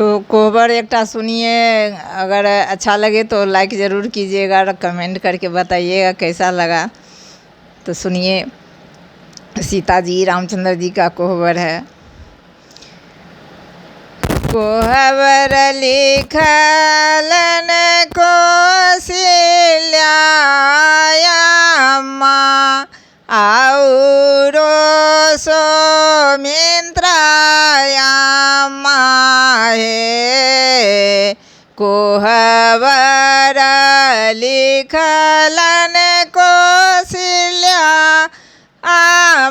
तो कोबर एकटा सुनिए, अगर अच्छा लगे तो लाइक ज़रूर कीजिएगा और कमेंट करके बताइएगा कैसा लगा। तो सुनिए, सीता जी रामचंद्र जी का कोहबर है। कोहबर लिखलन कौशल्या माँ औरो सौमित्राया माहे। कोहबर लिखलन कौशल्या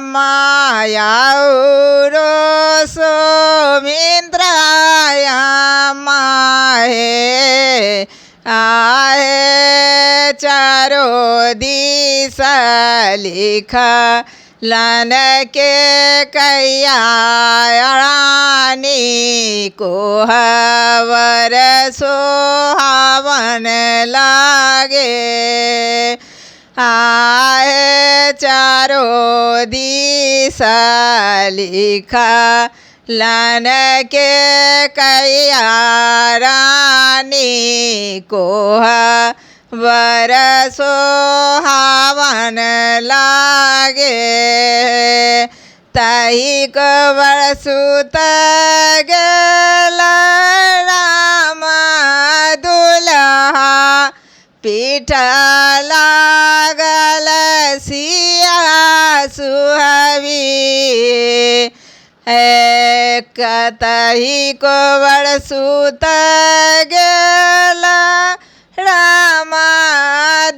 माया औरो सौमित्राया माहे। आहे चारो दिस लिखलन के कैया रानी। कोहबर सोहावन लागे। आहे चारो दिस लिखलन के कैया रानी। कोहबर सोहावन लागे। तही कोहबर सुत गेल राम दुल्हा। पीठ लागल सिया सुहवी। कतही कोहबर सुत गेल राम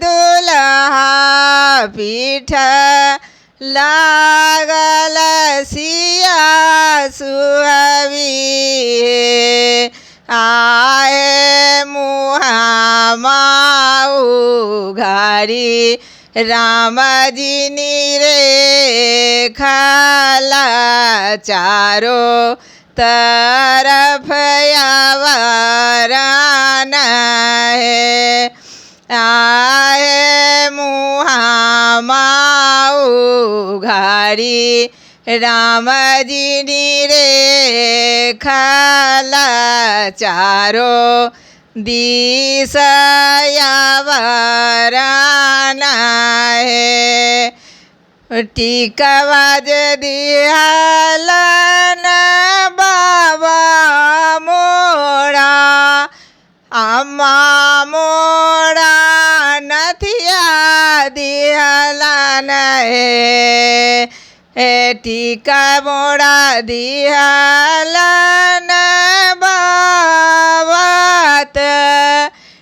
दुल्हा। पीठ लागल सिया सुहवी। आए मुहा माऊ घारी राम जी नीरे खाला। चारो तरफ यावरान है। आए मुहा माऊ घारी राम जी नीरे खाला। चारो दिस यावरान है। टीकवा दिहलन बाबा मोरा। अम्मा मोरा नथिया दिहलन है। टीका मोरा दिहलन बाबत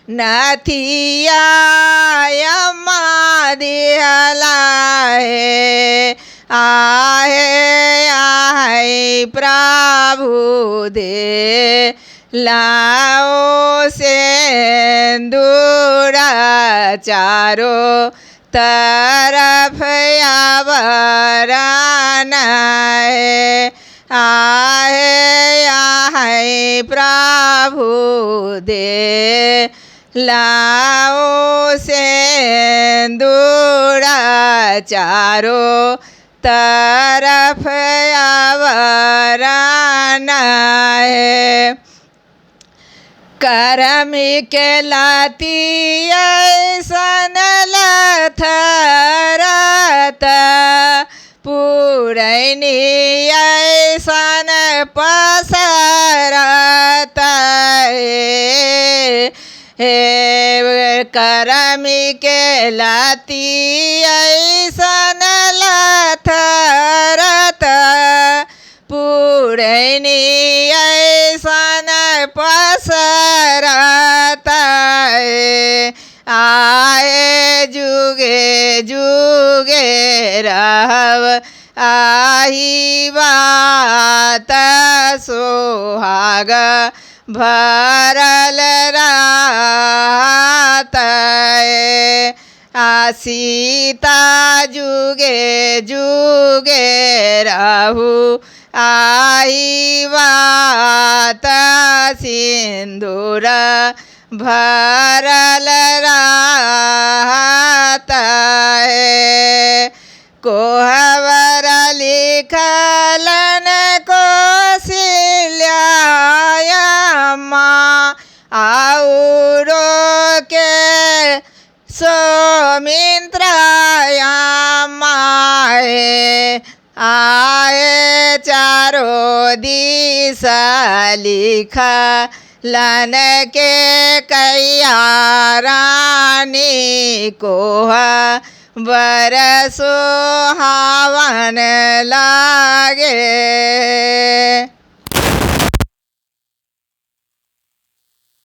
नथिया अम्मा दिहला है। आहे आहे प्रभु दे लाओ सेंदूरा। चारो तरफ यावरान है। आहे आहे प्रभु दे लाओ सेंदूरा। चारो तरफ यावरान है। करमी के लाती ऐसन लथरत। पुरैनी ऐसन पसरत। करमी के लाती ऐसन लथरत। पुरैनी ऐसन पसरत। आए जुगे जुगे रहब आही बात सोहाग भरल रात। सीता जुगे जुगे रहू आई बात। सिंदूर भरल रात। कोहबर लिखलन कौशल्या सौमित्र माए आए चारों दिस लिखा लन के कैया रानी को बरसो हावन लागे।